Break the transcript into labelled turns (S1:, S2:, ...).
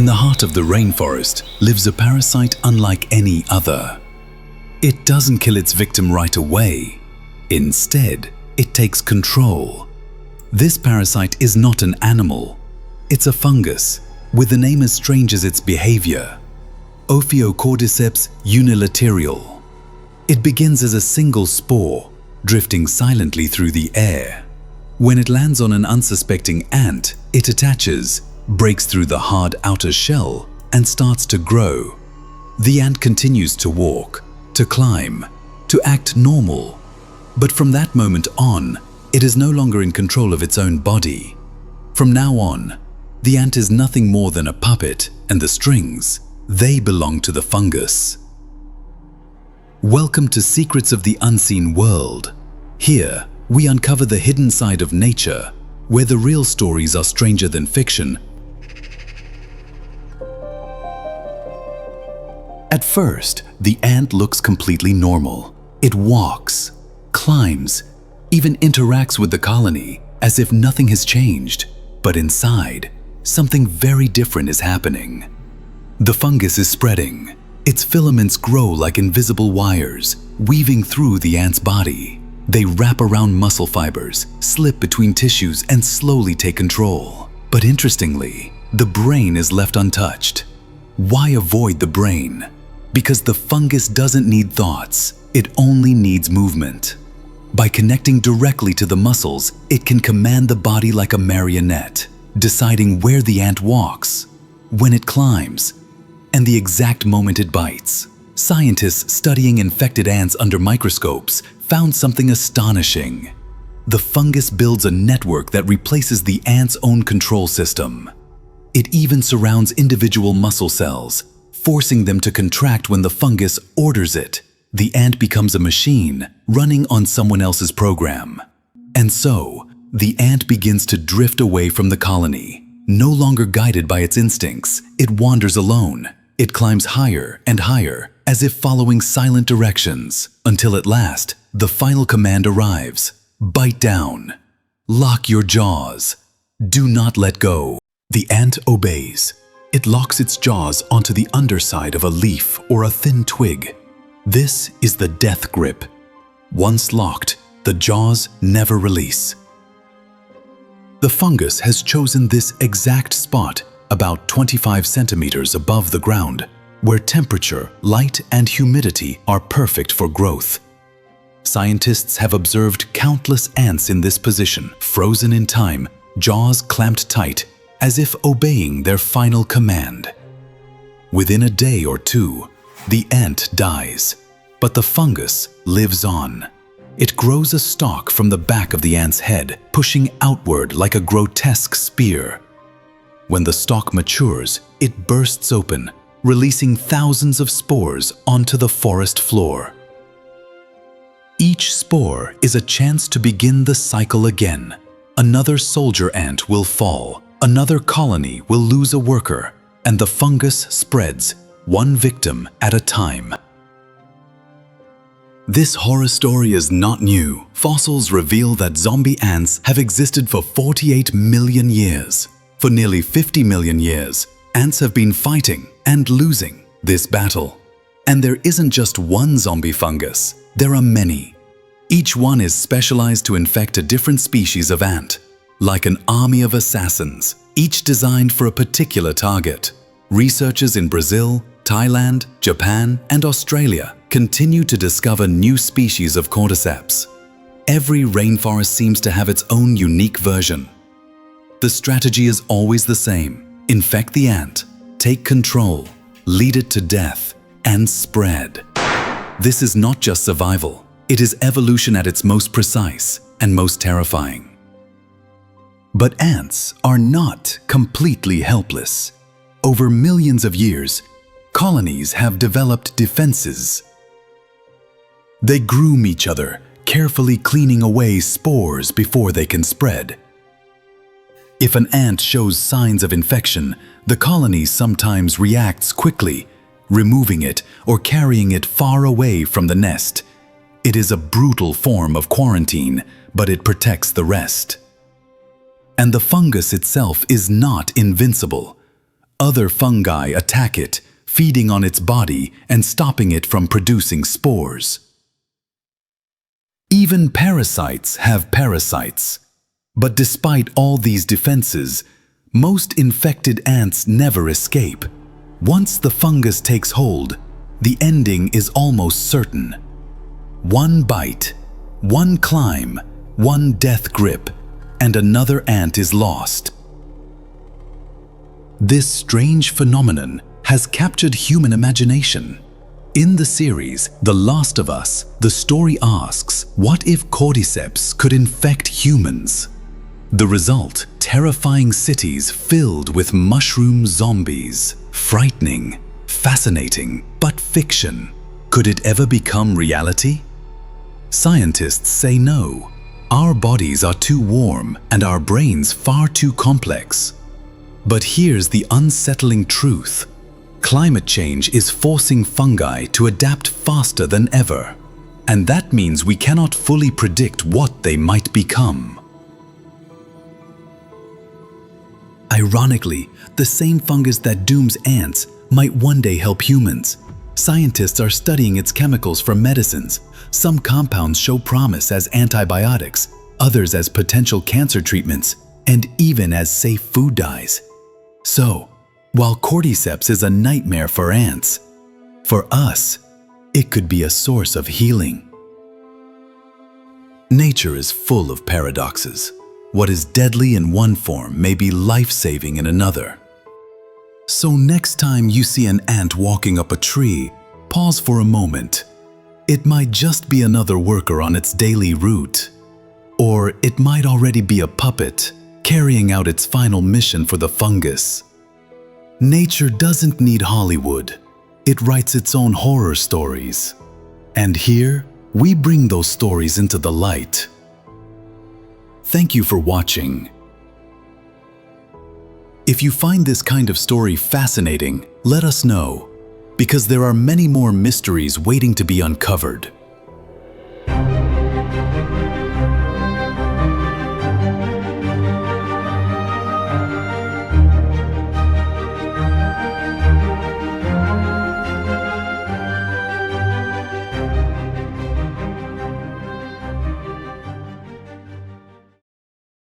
S1: In the heart of the rainforest lives a parasite unlike any other. It doesn't kill its victim right away. Instead, it takes control. This parasite is not an animal. It's a fungus, with a name as strange as its behavior. Ophiocordyceps unilateralis. It begins as a single spore, drifting silently through the air. When it lands on an unsuspecting ant, it attaches, breaks through the hard outer shell, and starts to grow. The ant continues to walk, to climb, to act normal. But from that moment on, it is no longer in control of its own body. From now on, the ant is nothing more than a puppet, and the strings, they belong to the fungus. Welcome to Secrets of the Unseen World. Here, we uncover the hidden side of nature, where the real stories are stranger than fiction. At first, the ant looks completely normal. It walks, climbs, even interacts with the colony as if nothing has changed. But inside, something very different is happening. The fungus is spreading. Its filaments grow like invisible wires, weaving through the ant's body. They wrap around muscle fibers, slip between tissues, and slowly take control. But interestingly, the brain is left untouched. Why avoid the brain? Because the fungus doesn't need thoughts, it only needs movement. By connecting directly to the muscles, it can command the body like a marionette, deciding where the ant walks, when it climbs, and the exact moment it bites. Scientists studying infected ants under microscopes found something astonishing. The fungus builds a network that replaces the ant's own control system. It even surrounds individual muscle cells, forcing them to contract when the fungus orders it. The ant becomes a machine running on someone else's program. And so, the ant begins to drift away from the colony. No longer guided by its instincts, it wanders alone. It climbs higher and higher, as if following silent directions, until at last, the final command arrives. Bite down. Lock your jaws. Do not let go. The ant obeys. It locks its jaws onto the underside of a leaf or a thin twig. This is the death grip. Once locked, the jaws never release. The fungus has chosen this exact spot, about 25 centimeters above the ground, where temperature, light, and humidity are perfect for growth. Scientists have observed countless ants in this position, frozen in time, jaws clamped tight, as if obeying their final command. Within a day or two, the ant dies, but the fungus lives on. It grows a stalk from the back of the ant's head, pushing outward like a grotesque spear. When the stalk matures, it bursts open, releasing thousands of spores onto the forest floor. Each spore is a chance to begin the cycle again. Another soldier ant will fall, another colony will lose a worker, and the fungus spreads, one victim at a time. This horror story is not new. Fossils reveal that zombie ants have existed for 48 million years. For nearly 50 million years, ants have been fighting and losing this battle. And there isn't just one zombie fungus, there are many. Each one is specialized to infect a different species of ant, like an army of assassins, each designed for a particular target. Researchers in Brazil, Thailand, Japan, and Australia continue to discover new species of Cordyceps. Every rainforest seems to have its own unique version. The strategy is always the same: infect the ant, take control, lead it to death, and spread. This is not just survival, it is evolution at its most precise and most terrifying. But ants are not completely helpless. Over millions of years, colonies have developed defenses. They groom each other, carefully cleaning away spores before they can spread. If an ant shows signs of infection, the colony sometimes reacts quickly, removing it or carrying it far away from the nest. It is a brutal form of quarantine, but it protects the rest. And the fungus itself is not invincible. Other fungi attack it, feeding on its body and stopping it from producing spores. Even parasites have parasites. But despite all these defenses, most infected ants never escape. Once the fungus takes hold, the ending is almost certain. One bite, one climb, one death grip, and another ant is lost. This strange phenomenon has captured human imagination. In the series, The Last of Us, the story asks, what if Cordyceps could infect humans? The result, terrifying cities filled with mushroom zombies. Frightening, fascinating, but fiction. Could it ever become reality? Scientists say no. Our bodies are too warm and our brains far too complex. But here's the unsettling truth. Climate change is forcing fungi to adapt faster than ever. And that means we cannot fully predict what they might become. Ironically, the same fungus that dooms ants might one day help humans. Scientists are studying its chemicals for medicines. Some compounds show promise as antibiotics, others as potential cancer treatments, and even as safe food dyes. So, while Cordyceps is a nightmare for ants, for us, it could be a source of healing. Nature is full of paradoxes. What is deadly in one form may be life-saving in another. So next time you see an ant walking up a tree, pause for a moment. It might just be another worker on its daily route. Or it might already be a puppet, carrying out its final mission for the fungus. Nature doesn't need Hollywood. It writes its own horror stories. And here, we bring those stories into the light. Thank you for watching. If you find this kind of story fascinating, let us know, because there are many more mysteries waiting to be uncovered.